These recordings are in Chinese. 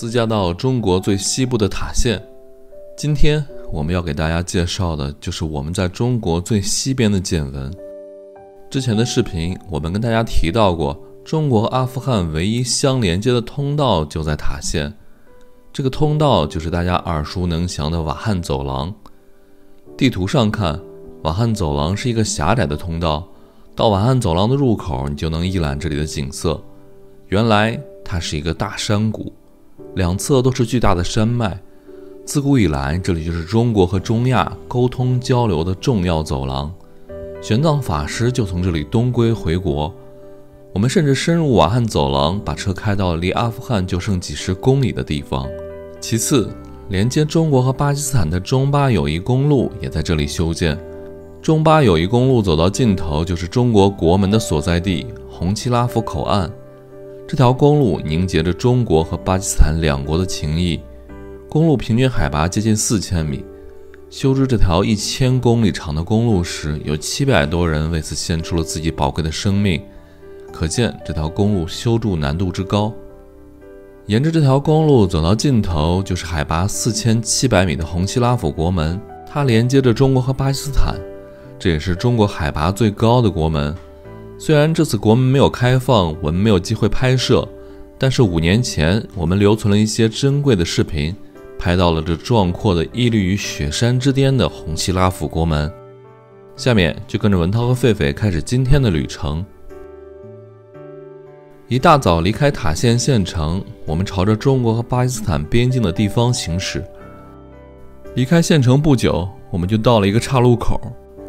自驾到中国最西部的塔县。今天我们要给大家介绍的就是我们在中国最西边的见闻。之前的视频我们跟大家提到过，中国和阿富汗唯一相连接的通道就在塔县，这个通道就是大家耳熟能详的瓦罕走廊。地图上看，瓦罕走廊是一个狭窄的通道，到瓦罕走廊的入口你就能一览这里的景色。原来它是一个大山谷，两侧都是巨大的山脉，自古以来这里就是中国和中亚沟通交流的重要走廊。玄奘法师就从这里东归回国。我们甚至深入瓦罕走廊，把车开到离阿富汗就剩几十公里的地方。其次，连接中国和巴基斯坦的中巴友谊公路也在这里修建。中巴友谊公路走到尽头就是中国国门的所在地红旗拉夫口岸。这条公路凝结着中国和巴基斯坦两国的情谊。公路平均海拔接近4000米。修织这条1000公里长的公路时，有700多人为此献出了自己宝贵的生命。可见这条公路修筑难度之高。沿着这条公路走到尽头就是海拔4700米的红旗拉夫国门，它连接着中国和巴基斯坦，这也是中国海拔最高的国门。虽然这次国门没有开放，我们没有机会拍摄，但是5年前我们留存了一些珍贵的视频，拍到了这壮阔的屹立于雪山之巅的红旗拉夫国门。下面就跟着文涛和狒狒开始今天的旅程。一大早离开塔县县城，我们朝着中国和巴基斯坦边境的地方行驶。离开县城不久，我们就到了一个岔路口。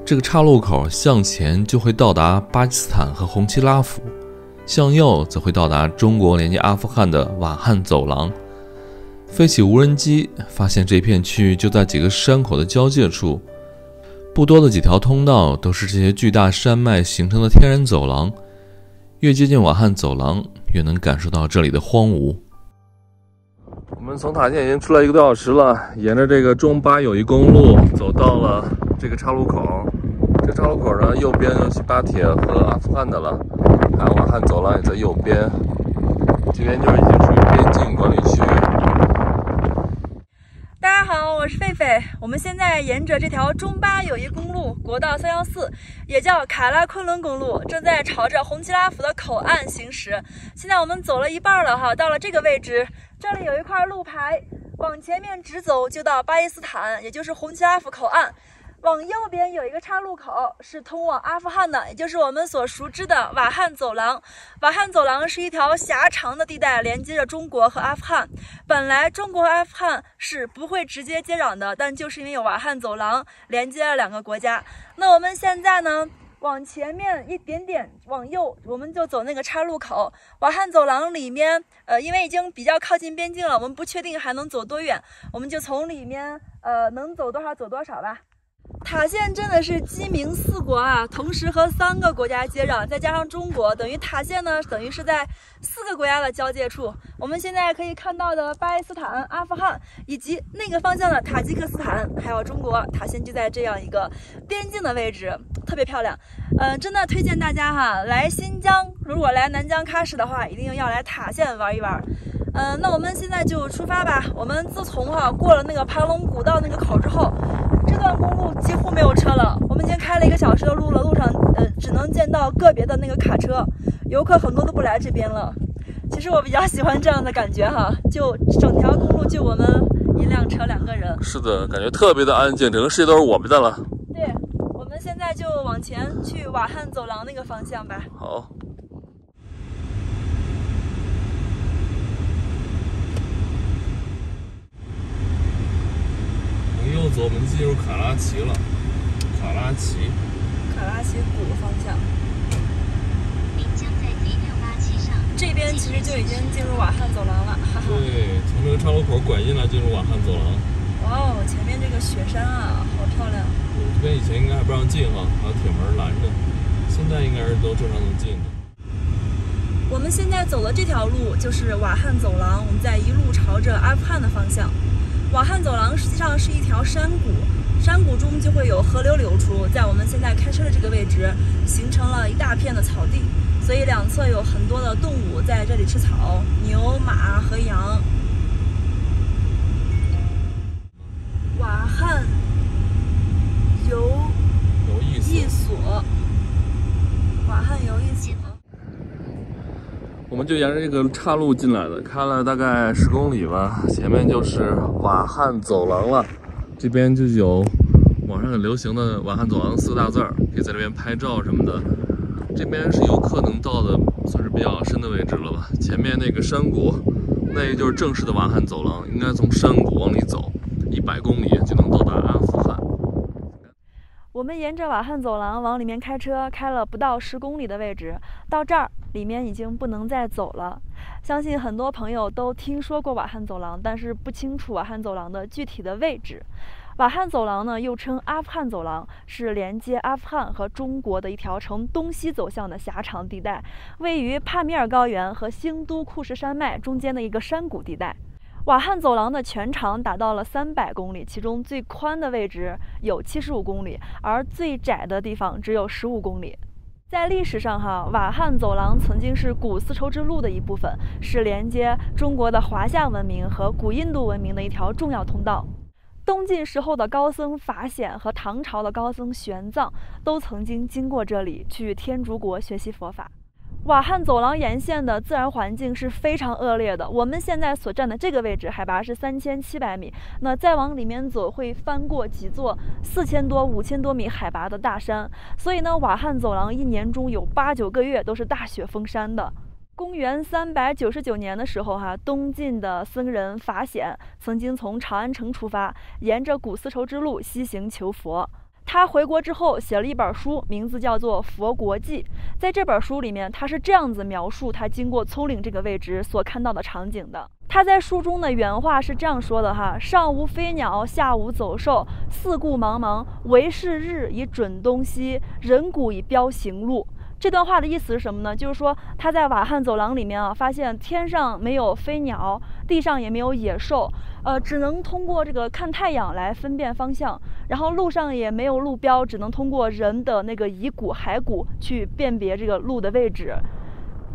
这个岔路口向前就会到达巴基斯坦和红旗拉夫，向右则会到达中国连接阿富汗的瓦罕走廊。飞起无人机发现这片区域就在几个山口的交界处，不多的几条通道都是这些巨大山脉形成的天然走廊。越接近瓦罕走廊，越能感受到这里的荒芜。我们从塔县已经出来1个多小时了，沿着这个中巴友谊公路走到了这个岔路口。这岔路口呢，右边就是巴铁和阿富汗的了，还有瓦罕走廊也在右边。这边就是已经属于边境管理区。大家好，我是狒狒。我们现在沿着这条中巴友谊公路国道314，也叫卡拉昆仑公路，正在朝着红旗拉夫的口岸行驶。现在我们走了一半了哈，到了这个位置，这里有一块路牌，往前面直走就到巴基斯坦，也就是红旗拉夫口岸。往右边有一个岔路口，是通往阿富汗的，也就是我们所熟知的瓦罕走廊。瓦罕走廊是一条狭长的地带，连接着中国和阿富汗。本来中国和阿富汗是不会直接接壤的，但就是因为有瓦罕走廊连接了2个国家。那我们现在呢，往前面一点点往右，我们就走那个岔路口。瓦罕走廊里面，因为已经比较靠近边境了，我们不确定还能走多远，我们就从里面能走多少走多少吧。塔县真的是鸡鸣4国啊，同时和3个国家接壤，再加上中国，等于塔县呢，等于是在4个国家的交界处。我们现在可以看到的巴基斯坦、阿富汗以及那个方向的塔吉克斯坦，还有中国，塔县就在这样一个边境的位置，特别漂亮。真的推荐大家哈，来新疆，如果来南疆喀什的话，一定要来塔县玩一玩。那我们现在就出发吧。我们自从过了那个盘龙古道那个口之后，这段公路几乎没有车了。我们已经开了1个小时的路了，路上只能见到个别的那个卡车，游客很多都不来这边了。其实我比较喜欢这样的感觉哈，就整条公路就我们1辆车2个人。是的，感觉特别的安静，整个世界都是我们的了。对，我们现在就往前去瓦罕走廊那个方向吧。好。右走，我们进入卡拉奇了。卡拉奇谷方向。这边其实就已经进入瓦罕走廊了，哈哈。对，从这个岔路口拐进来进入瓦罕走廊。哇哦，前面这个雪山啊，好漂亮。对，这边以前应该还不让进哈，还有铁门拦着，现在应该是都正常能进的。我们现在走的这条路就是瓦罕走廊，我们在一路朝着阿富汗的方向。瓦罕走廊实际上是一条山谷，山谷中就会有河流流出，在我们现在开车的这个位置，形成了一大片的草地，所以两侧有很多的动物在这里吃草，牛、马和羊。就沿着这个岔路进来的，开了大概10公里吧。前面就是瓦汉走廊了，这边就有网上很流行的瓦汉走廊4个大字儿，可以在这边拍照什么的。这边是游客能到的，算是比较深的位置了吧。前面那个山谷，那就是正式的瓦汉走廊，应该从山谷往里走100公里就能到达阿富汗。我们沿着瓦汉走廊往里面开车，开了不到10公里的位置，到这儿里面已经不能再走了。相信很多朋友都听说过瓦汉走廊，但是不清楚瓦汉走廊的具体的位置。瓦汉走廊呢，又称阿富汗走廊，是连接阿富汗和中国的一条呈东西走向的狭长地带，位于帕米尔高原和兴都库什山脉中间的一个山谷地带。瓦汉走廊的全长达到了300公里，其中最宽的位置有75公里，而最窄的地方只有15公里。在历史上瓦汉走廊曾经是古丝绸之路的一部分，是连接中国的华夏文明和古印度文明的一条重要通道。东晋时候的高僧法显和唐朝的高僧玄奘都曾经经过这里去天竺国学习佛法。瓦汉走廊沿线的自然环境是非常恶劣的，我们现在所站的这个位置海拔是3700米，那再往里面走会翻过几座4000多、5000多米海拔的大山，所以呢，瓦汉走廊一年中有8、9个月都是大雪封山的。公元399年的时候东晋的僧人法显曾经从长安城出发，沿着古丝绸之路西行求佛。他回国之后写了一本书，名字叫做《佛国记》。在这本书里面，他是这样子描述他经过葱岭这个位置所看到的场景的。他在书中的原话是这样说的上无飞鸟，下无走兽，四顾茫茫，唯是日以准东西，人骨以标行路。这段话的意思是什么呢？就是说他在瓦汉走廊里面发现天上没有飞鸟，地上也没有野兽，只能通过这个看太阳来分辨方向，然后路上也没有路标，只能通过人的那个遗骨骸骨去辨别这个路的位置。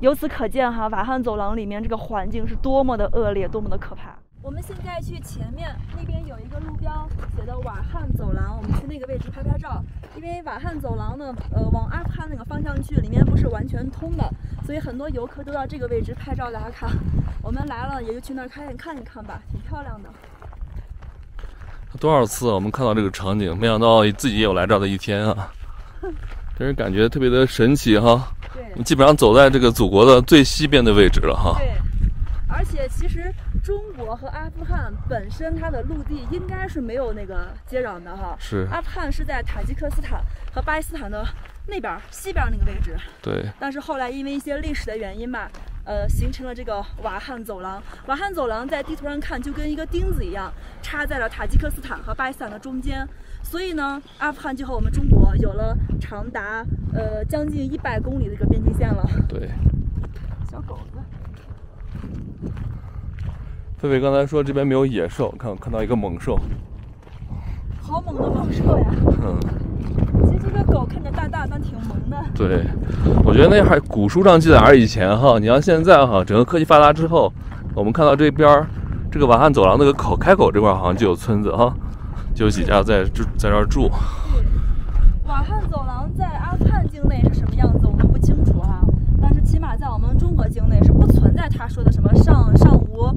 由此可见瓦汉走廊里面这个环境是多么的恶劣，多么的可怕。我们现在去前面那边有一个路标写的瓦汉走廊，我们去那个位置拍拍照。因为瓦汉走廊呢，往阿富汗那个方向去，里面不是完全通的，所以很多游客都到这个位置拍照打卡。我们来了也就去那儿看一看吧，挺漂亮的。多少次我们看到这个场景，没想到自己也有来这儿的一天啊，真是感觉特别的神奇哈。对，你基本上走在这个祖国的最西边的位置了哈。对。而且其实中国和阿富汗本身它的陆地应该是没有那个接壤的是。阿富汗是在塔吉克斯坦和巴基斯坦的那边西边那个位置。对。但是后来因为一些历史的原因吧，形成了这个瓦汉走廊。瓦汉走廊在地图上看就跟一个钉子一样，插在了塔吉克斯坦和巴基斯坦的中间。所以呢，阿富汗就和我们中国有了长达将近100公里的一个边境线了。对。小狗子。狒狒刚才说这边没有野兽，看到一个猛兽，好猛的猛兽呀！其实这个狗看着大大，但挺萌的。对，我觉得那还古书上记载还是以前你像现在整个科技发达之后，我们看到这边这个瓦汉走廊那个开口这块好像就有村子就有几家在这儿住。对，瓦汉走廊在阿富汗境内是什么样子我们不清楚但是起码在我们中国境内是不存在他说的什么上无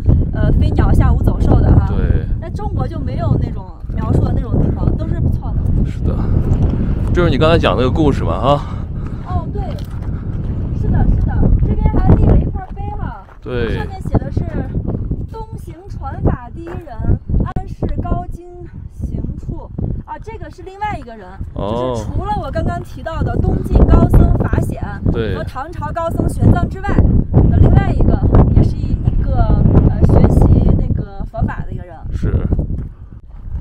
飞鸟下无走兽的对，在中国就没有那种描述的那种地方，都是不错的。是的，这是你刚才讲那个故事吗？哦，对，是的，这边还立了一块碑对，上面写的是东行传法第一人，安世高经行处这个是另外一个人，就是除了我刚刚提到的东晋高僧法显和唐朝高僧玄奘之外的另外一个，也是一个学习那个佛法的一个人。是。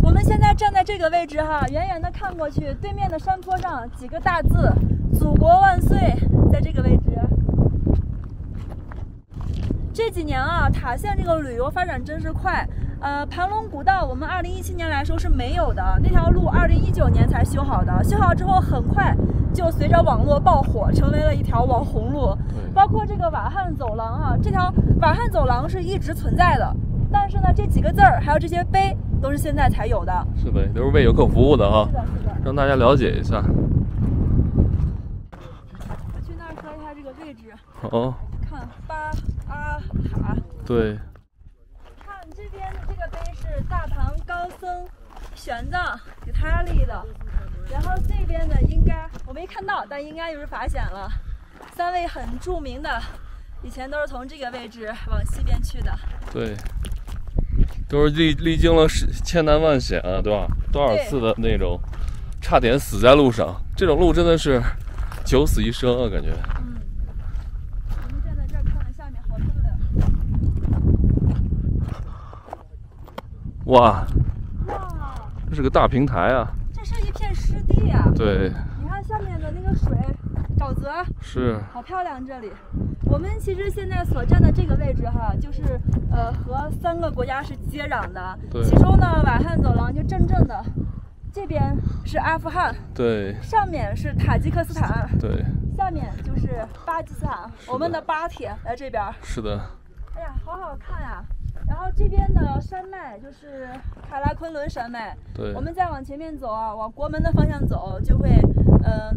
我们现在站在这个位置远远的看过去，对面的山坡上几个大字“祖国万岁”在这个位置。这几年塔县这个旅游发展真是快。盘龙古道我们2017年来说是没有的，那条路2019年才修好的，修好之后很快就随着网络爆火，成为了一条网红路。包括这个瓦汉走廊这条瓦汉走廊是一直存在的，但是呢，这几个字儿还有这些碑都是现在才有的。是的，都是为游客服务的是的，让大家了解一下。我去那儿说一下这个位置。好。看8塔。对，看这边的这个碑是大唐高僧玄奘给他立的，然后这边的应该我没看到，但应该就是法显了。3位很著名的，以前都是从这个位置往西边去的。对，都是历经了千难万险啊，对吧？多少次的那种，差点死在路上。这种路真的是九死一生啊，感觉。我们站在这儿看看下面，好漂亮。哇，这是个大平台啊！这是一片湿地啊。对，你看下面的那个水，沼泽是，好漂亮。这里，我们其实现在所站的这个位置哈，就是和3个国家是接壤的。对。其中呢，瓦罕走廊就正的，这边是阿富汗，对，上面是塔吉克斯坦，对，下面就是巴基斯坦。我们的巴铁在这边。是的。哎呀，好好看呀！然后这边的山脉就是喀拉昆仑山脉。对。我们再往前面走啊，往国门的方向走，就会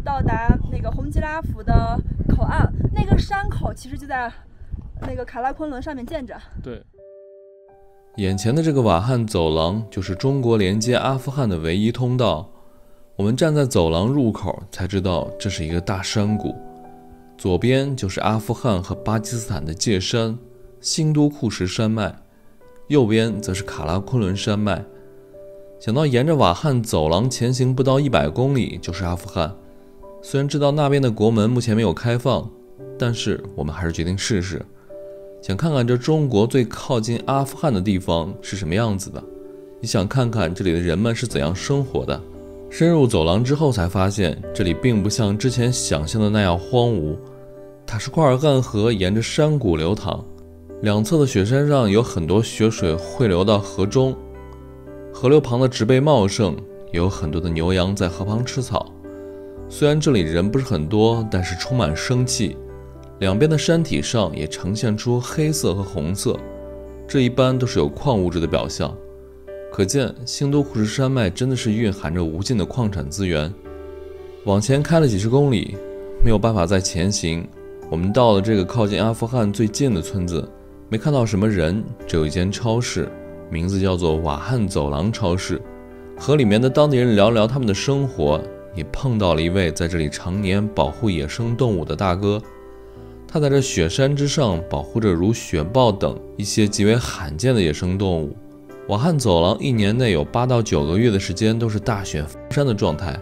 到达那个洪吉拉府的口岸。那个山口其实就在那个喀拉昆仑上面建着。对。眼前的这个瓦罕走廊就是中国连接阿富汗的唯一通道。我们站在走廊入口才知道这是一个大山谷，左边就是阿富汗和巴基斯坦的界山新都库什山脉，右边则是喀拉昆仑山脉。想到沿着瓦罕走廊前行不到100公里就是阿富汗，虽然知道那边的国门目前没有开放，但是我们还是决定试试，想看看这中国最靠近阿富汗的地方是什么样子的，也想看看这里的人们是怎样生活的。深入走廊之后才发现，这里并不像之前想象的那样荒芜。塔什库尔干河沿着山谷流淌，两侧的雪山上有很多雪水汇流到河中，河流旁的植被茂盛，也有很多的牛羊在河旁吃草。虽然这里人不是很多，但是充满生气。两边的山体上也呈现出黑色和红色，这一般都是有矿物质的表象。可见新都库什山脉真的是蕴含着无尽的矿产资源。往前开了几十公里，没有办法再前行。我们到了这个靠近阿富汗最近的村子，没看到什么人，只有一间超市，名字叫做瓦罕走廊超市。和里面的当地人聊聊他们的生活，也碰到了一位在这里常年保护野生动物的大哥。他在这雪山之上保护着如雪豹等一些极为罕见的野生动物。瓦罕走廊1年内有8到9个月的时间都是大雪封山的状态。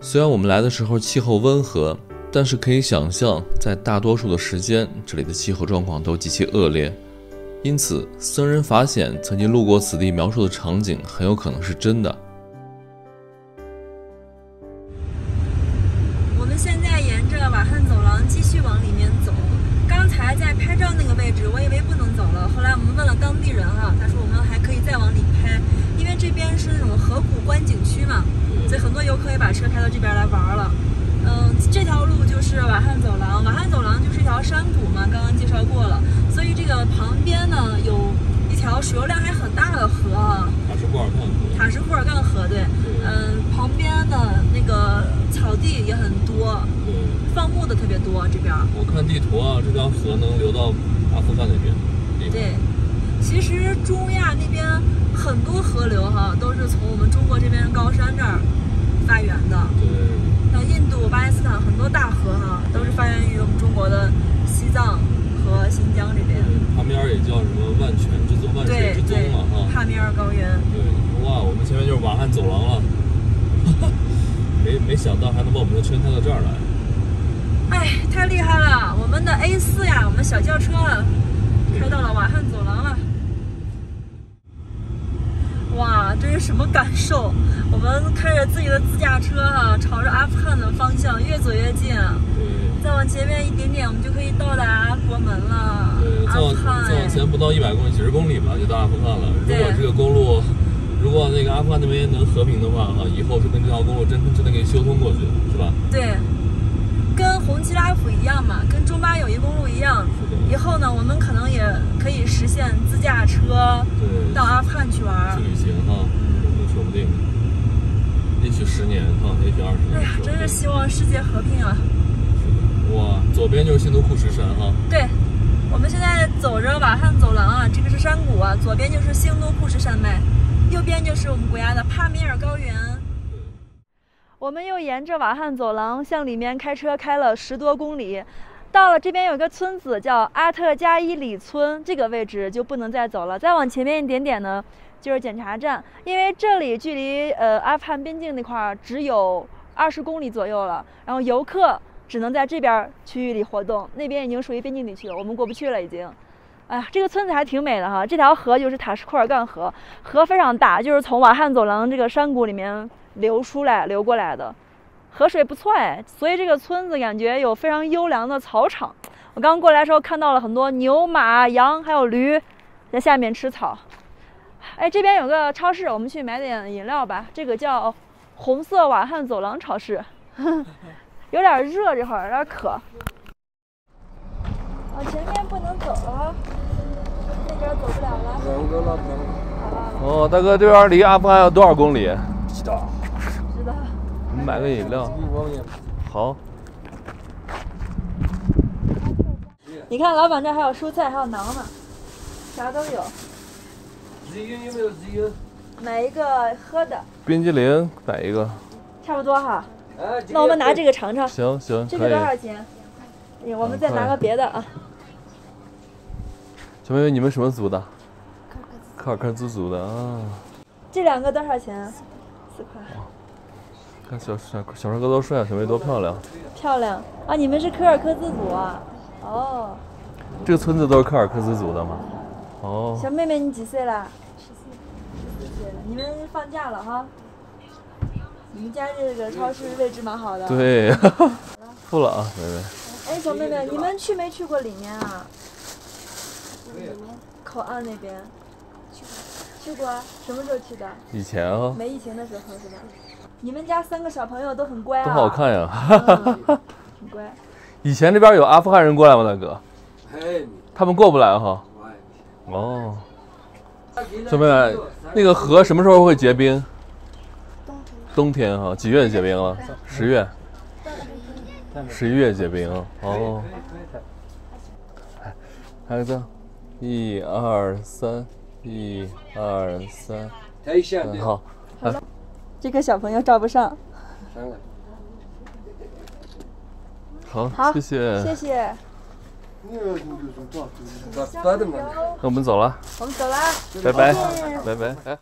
虽然我们来的时候气候温和，但是可以想象在大多数的时间这里的气候状况都极其恶劣。因此僧人法显曾经路过此地描述的场景很有可能是真的。我们现在沿着瓦罕走廊继续往里面走。刚才在拍照那个位置我以为不能走了，后来我们问了当地人哈，他说我们还可以再往里拍，因为这边是那种河谷观景区嘛，所以很多游客也把车开到这边来玩了。这条路就是瓦罕走廊，瓦罕走廊就是一条山谷嘛，刚刚介绍过了，所以这个旁边呢有一条水流量还很大的河啊，塔什库尔干河，对，旁边的那个草地也很多，放牧的特别多。这边我看地图啊，这条河能流到阿富汗那边。对，其实中亚那边很多河流哈，都是从我们中国这边高山这儿发源的。对，像印度、巴基斯坦很多大河哈，都是发源于我们中国的西藏和新疆这边。帕米尔也叫什么万泉之宗、万水之宗嘛，哈。帕米尔高原。对，哇，我们前面就是瓦罕走廊了，没想到还能把我们的车开到这儿来。哎，太厉害了！我们的 A4 呀，我们小轿车开到了瓦罕走廊了。哇，这是什么感受？我们开着自己的自驾车啊，朝着阿富汗的方向越走越近。再往前面一点点，我们就可以到达国门了。阿富汗。再往前不到100公里，几十公里吧，就到阿富汗了。如果这个公路，如果那个阿富汗那边能和平的话，哈，以后是跟这条公路真的给修通过去，是吧？对。跟洪吉拉府一样嘛，跟中巴友谊公路一样。以后呢，我们可能也可以实现自驾车到阿富汗去玩。去旅行哈，说不定。也许10年哈，也许20年。哎呀，真是希望世界和平啊！哇，左边就是新都库什山哈。对，我们现在走着山谷啊，左边就是兴都库什山脉，右边就是我们国家的帕米尔高原。我们又沿着瓦罕走廊向里面开车开了10多公里，到了这边有个村子叫阿特加伊里村，这个位置就不能再走了。再往前面一点点呢，就是检查站，因为这里距离阿富汗边境那块只有20公里左右了，然后游客只能在这边区域里活动，那边已经属于边境地区了，我们过不去了已经。哎呀，这个村子还挺美的哈，这条河就是塔什库尔干河，河非常大，就是从瓦罕走廊这个山谷里面流过来的，河水不错哎，所以这个村子感觉有非常优良的草场。我刚过来的时候看到了很多牛、马、羊还有驴在下面吃草。哎，这边有个超市，我们去买点饮料吧。这个叫红色瓦罕走廊超市，有点热，这会儿有点渴。往前面不能走了，那边走不了了。哦，大哥，这边离阿富汗有多少公里？不知道。知道。我们买个饮料。好。你看，老板这还有蔬菜，还有馕呢，啥都有。有没有自由？买一个喝的。冰激凌买一个。差不多哈。那我们拿这个尝尝。行行，这个多少钱？我们再拿个别的啊。小妹妹，你们什么族的？科尔克孜族的啊。这2个多少钱？4块。看小帅哥多帅啊，小妹妹多漂亮。漂亮啊！你们是柯尔克孜族啊？哦。这个村子都是柯尔克孜族的吗？哦。小妹妹，你几岁了？14岁了。你们放假了哈？你们家这个超市位置蛮好的。对，付了啊，妹妹。哎，小妹妹，你们去没去过里面啊？口岸那边。去过啊？什么时候去的？以前啊。没疫情的时候是吧？你们家3个小朋友都很乖啊。多好看呀！挺乖。以前这边有阿富汗人过来吗，大哥？他们过不来哈。哦。小妹妹，那个河什么时候会结冰？冬天哈，几月结冰了？10月。11月结冰哦。还有这，1、2、3，1、2、3，好。好了，这个小朋友照不上。好，谢谢。谢谢。那我们走了。我们走了。拜拜。拜拜。哎。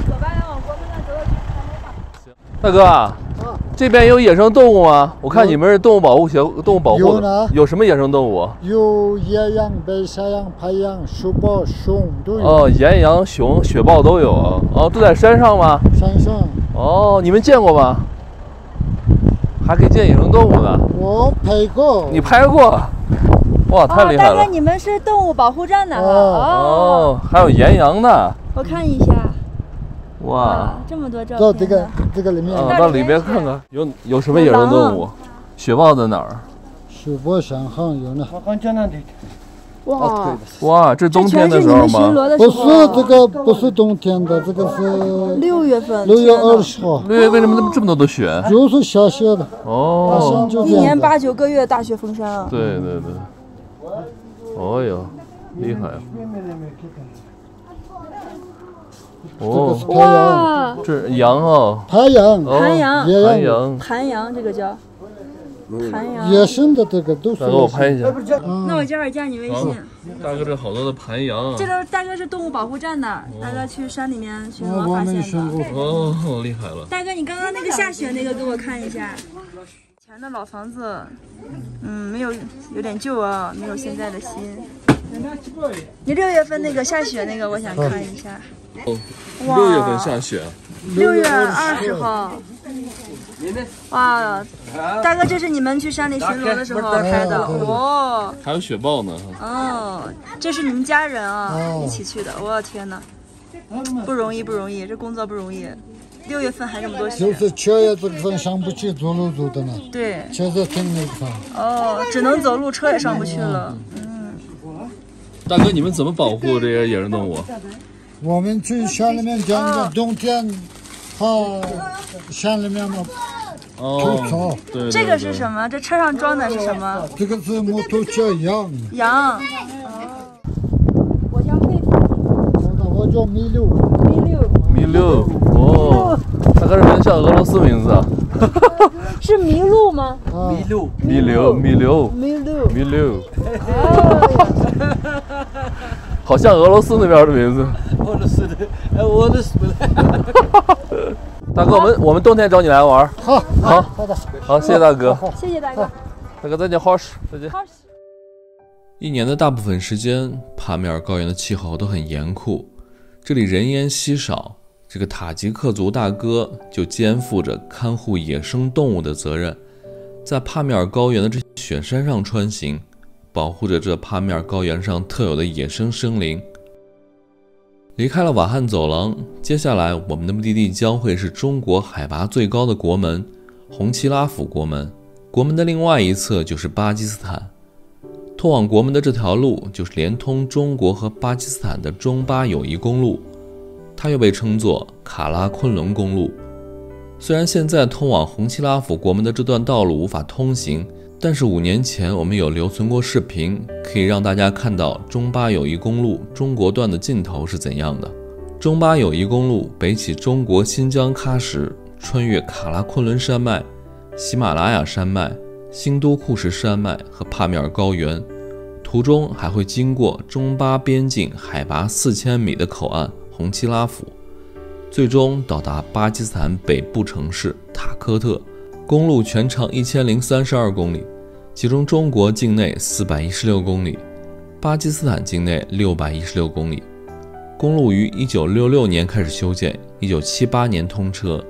走吧，往国门那走去看海吧。行。大哥啊。这边有野生动物吗？我看你们是动物保护的，有什么野生动物？有野羊、白山羊、白羊、雪豹、熊都有。哦，岩羊、熊、雪豹都有啊。哦，都在山上吗？山上。哦，你们见过吗？还可以见野生动物呢。我拍过。你拍过？哇，太厉害了！大哥，你们是动物保护站的哦，还有岩羊呢。我看一下。哇，这么多照片。到这个里面。到里边看看，有什么野生动物？雪豹在哪儿？雪豹山上有呢。哇，这冬天的时候吗？不是，这个不是冬天的，这个是6月份。6月20号。6月为什么这么多的雪？就是下雪的。哦。1年8、9个月大雪封山啊。对。哦哟，厉害啊！哦，哇，这羊啊，盘羊，盘羊，这个叫盘羊。野生的这个都是。大哥，我拍一下。那我待会儿加你微信。大哥，这好多的盘羊。这都大哥是动物保护站的，大哥去山里面巡逻发现的。哦，厉害了。大哥，你刚刚那个下雪那个给我看一下。以前的老房子，有点旧啊，没有现在的新。你6月份那个下雪那个，我想看一下。6月份下雪。6月20号。哇，大哥，这是你们去山里巡逻的时候拍的哦。还有雪豹呢。哦，这是你们家人啊，一起去的。我天哪，不容易，这工作不容易。6月份还这么多雪。就是7月这个份上不去，走路走的呢。对。现在挺那个。哦，只能走路，车也上不去了。大哥，你们怎么保护这些野生动物？我们去山里面讲的，冬天，山里面嘛，哦，对，这个是什么？这车上装的是什么？这个是摩托车羊，羊。我叫狒狒。我叫米六。米六，哦，它可是很像俄罗斯名字啊。是麋鹿吗？麋鹿，米六，好像俄罗斯那边的名字。俄罗斯的，我的是不来。大哥，我们冬天找你来玩。好，好，谢谢大哥。谢谢大哥。大哥再见，好事，再见。好。一年的大部分时间，帕米尔高原的气候都很严酷，这里人烟稀少。这个塔吉克族大哥就肩负着看护野生动物的责任，在帕米尔高原的这雪山上穿行，保护着这帕米尔高原上特有的野生生灵。离开了瓦罕走廊，接下来我们的目的地将会是中国海拔最高的国门——红旗拉府国门。国门的另外一侧就是巴基斯坦，通往国门的这条路就是连通中国和巴基斯坦的中巴友谊公路。它又被称作卡拉昆仑公路。虽然现在通往红旗拉府国门的这段道路无法通行，但是5年前我们有留存过视频，可以让大家看到中巴友谊公路中国段的尽头是怎样的。中巴友谊公路北起中国新疆喀什，穿越卡拉昆仑山脉、喜马拉雅山脉、新都库什山脉和帕米尔高原，途中还会经过中巴边境海拔4000米的口岸红旗拉府，最终到达巴基斯坦北部城市塔科特。公路全长1032公里，其中中国境内416公里，巴基斯坦境内616公里。公路于1966年开始修建，1978年通车。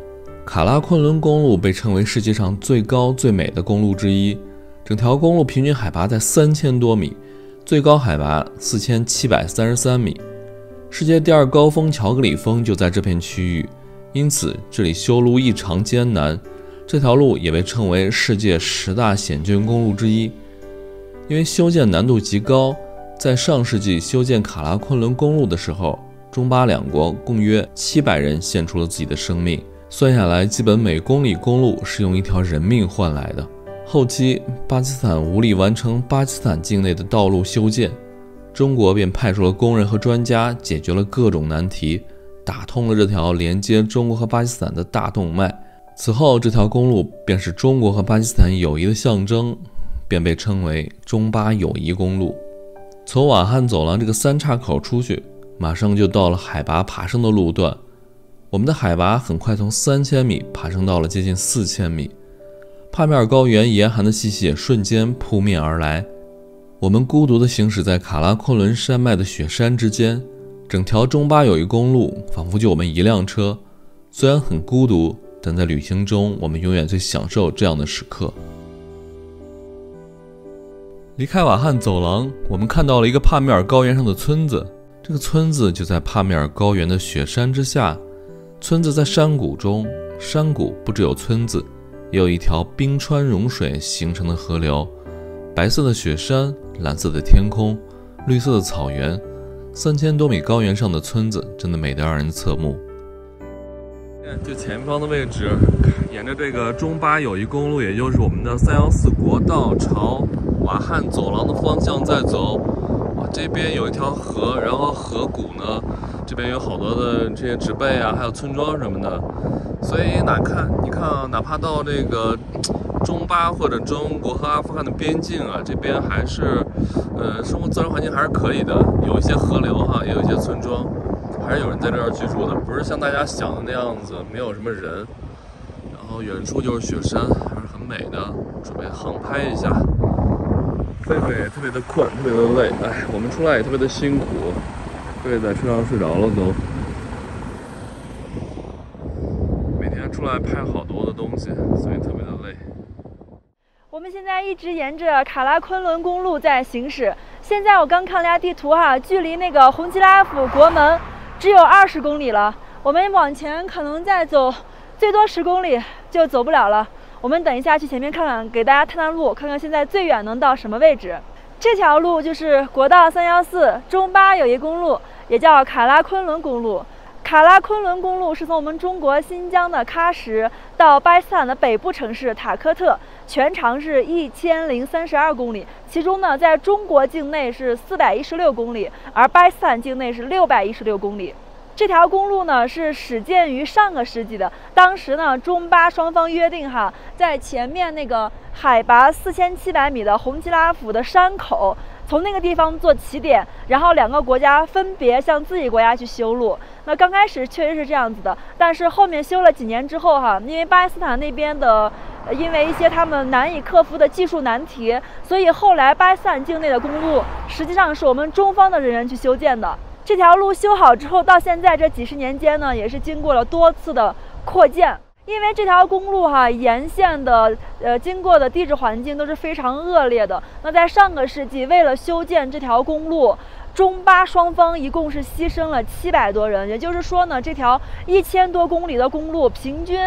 卡拉昆仑公路被称为世界上最高最美的公路之一，整条公路平均海拔在3000多米，最高海拔4733米。世界第2高峰乔格里峰就在这片区域，因此这里修路异常艰难。这条路也被称为世界10大险峻公路之一。因为修建难度极高，在上世纪修建卡拉昆仑公路的时候，中巴两国共约700人献出了自己的生命，算下来基本每公里公路是用1条人命换来的。后期巴基斯坦无力完成巴基斯坦境内的道路修建，中国便派出了工人和专家，解决了各种难题，打通了这条连接中国和巴基斯坦的大动脉。此后，这条公路便是中国和巴基斯坦友谊的象征，便被称为中巴友谊公路。从瓦罕走廊这个3岔口出去，马上就到了海拔爬升的路段。我们的海拔很快从3000米爬升到了接近4000米，帕米尔高原严寒的气息也瞬间扑面而来。我们孤独地行驶在卡拉昆仑山脉的雪山之间，整条中巴友谊公路仿佛就我们一辆车。虽然很孤独，但在旅行中我们永远最享受这样的时刻。离开瓦罕走廊，我们看到了一个帕米尔高原上的村子。这个村子就在帕米尔高原的雪山之下，村子在山谷中，山谷不只有村子，也有一条冰川融水形成的河流。白色的雪山，蓝色的天空，绿色的草原，3000多米高原上的村子真的美得让人侧目。就前方的位置，沿着这个中巴友谊公路，也就是我们的314国道，朝瓦罕走廊的方向在走。哇，这边有一条河，然后河谷呢，这边有好多的这些植被啊，还有村庄什么的。所以你看啊，哪怕到这个中巴或者中国和阿富汗的边境啊，这边还是生活自然环境还是可以的，有一些河流哈，也有一些村庄。还是有人在这儿居住的，不是像大家想的那样子，没有什么人。然后远处就是雪山，还是很美的。准备航拍一下。狒狒特别的困，特别的累，我们出来也特别的辛苦，狒狒在车上睡着了都。每天出来拍好多的东西，所以特别的累。我们现在一直沿着卡拉昆仑公路在行驶。现在我刚看了一下地图哈，距离那个红旗拉府国门只有20公里了。我们往前可能再走最多10公里就走不了了。我们等一下去前面看看，给大家探探路，看看现在最远能到什么位置。这条路就是国道314中巴友谊公路，也叫卡拉昆仑公路。卡拉昆仑公路是从我们中国新疆的喀什到巴基斯坦的北部城市塔科特，全长是1032公里，其中呢，在中国境内是416公里，而巴基斯坦境内是616公里。这条公路呢是始建于上个世纪的，当时呢中巴双方约定在前面那个海拔4700米的洪吉拉府的山口，从那个地方做起点，然后两个国家分别向自己国家去修路。那刚开始确实是这样子的，但是后面修了几年之后因为巴基斯坦那边的因为一些他们难以克服的技术难题，所以后来巴基斯坦境内的公路实际上是我们中方的人员去修建的。这条路修好之后，到现在这几十年间呢，也是经过了多次的扩建。因为这条公路沿线的经过的地质环境都是非常恶劣的。那在上个世纪，为了修建这条公路，中巴双方一共是牺牲了700多人。也就是说呢，这条1000多公里的公路，平均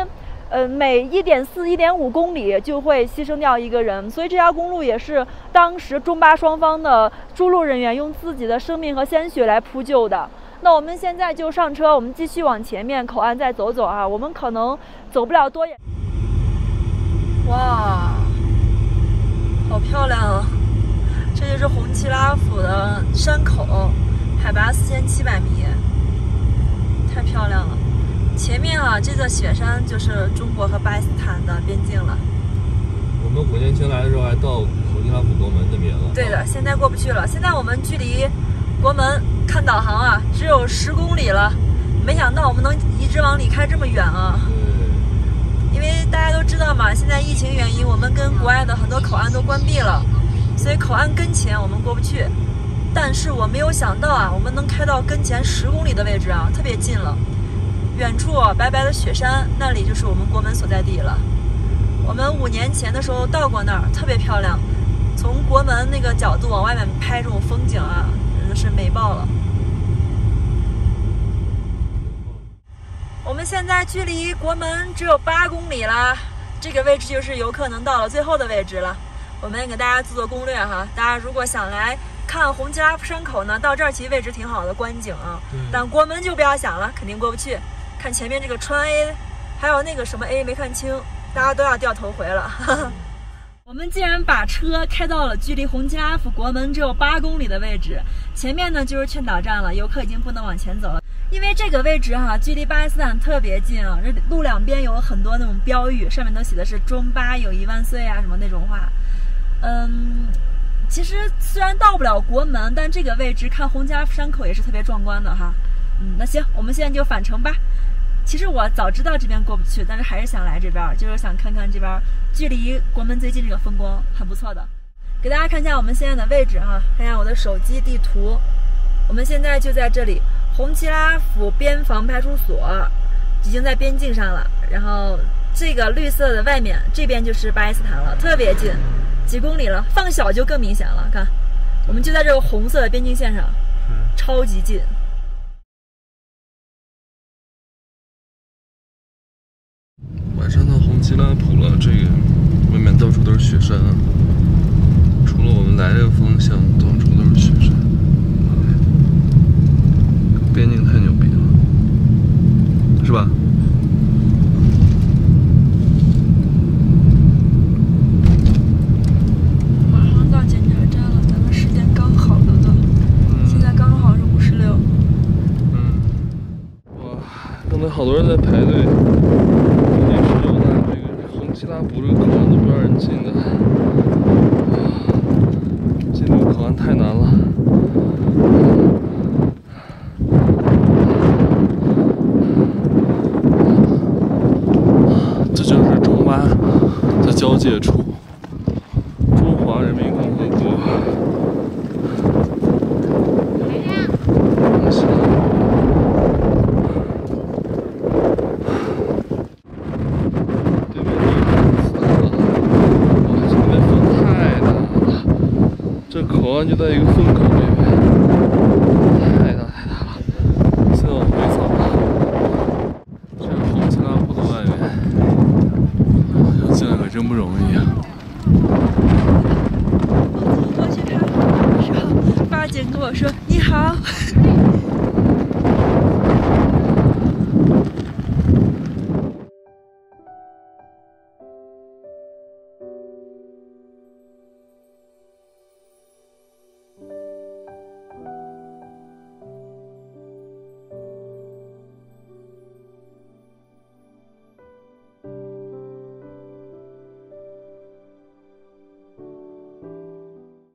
每1.4、1.5公里就会牺牲掉一个人，所以这条公路也是当时中巴双方的筑路人员用自己的生命和鲜血来铺就的。那我们现在就上车，我们继续往前面口岸再走走我们可能走不了多远。哇，好漂亮啊！这就是洪吉拉府的山口，海拔4700米，太漂亮了。前面这座雪山就是中国和巴基斯坦的边境了。我们5年前来的时候还到洪吉拉府国门那边了。对的，现在过不去了。现在我们距离国门看导航只有10公里了。没想到我们能一直往里开这么远因为大家都知道嘛，现在疫情原因，我们跟国外的很多口岸都关闭了，所以口岸跟前我们过不去。但是我没有想到我们能开到跟前10公里的位置特别近了。远处白白的雪山，那里就是我们国门所在地了。我们5年前的时候到过那儿，特别漂亮。从国门那个角度往外面拍这种风景真的是美爆了。我们现在距离国门只有8公里了，这个位置就是游客能到了最后的位置了。我们也给大家做攻略大家如果想来看洪吉拉府山口呢，到这儿其实位置挺好的观景但国门就不要想了，肯定过不去。看前面这个川 A， 还有那个什么 A 没看清，大家都要掉头回了。我们竟然把车开到了距离洪吉拉府国门只有8公里的位置，前面呢就是劝导站了，游客已经不能往前走了。因为这个位置距离巴基斯坦特别近这路两边有很多那种标语，上面都写的是中巴友谊万岁什么那种话。其实虽然到不了国门，但这个位置看洪吉拉府山口也是特别壮观的那行，我们现在就返程吧。其实我早知道这边过不去，但是还是想来这边，就是想看看这边距离国门最近这个风光，很不错的。给大家看一下我们现在的位置看一下我的手机地图。我们现在就在这里，洪吉拉府边防派出所已经在边境上了，然后这个绿色的外面这边就是巴基斯坦了，特别近，几公里了，放小就更明显了。看，我们就在这个红色的边境线上，超级近。马上到洪吉拉府了，这个外面到处都是雪山除了我们来这个方向，到处都是雪山。边境太牛逼了，是吧？马上到检查站了，咱们时间刚好的都，现在刚好是56。哇，刚才好多人在排队。洪吉拉府这个口岸都不让人进的，进这个口岸太难了。这就是中巴的交界处，中华人民共和国。洪吉拉府。这口岸就在一个风口里面，太大了！现在往回走，这是洪吉拉府的外面，要进来可真不容易我去看的时候，巴警跟我说：“你好。”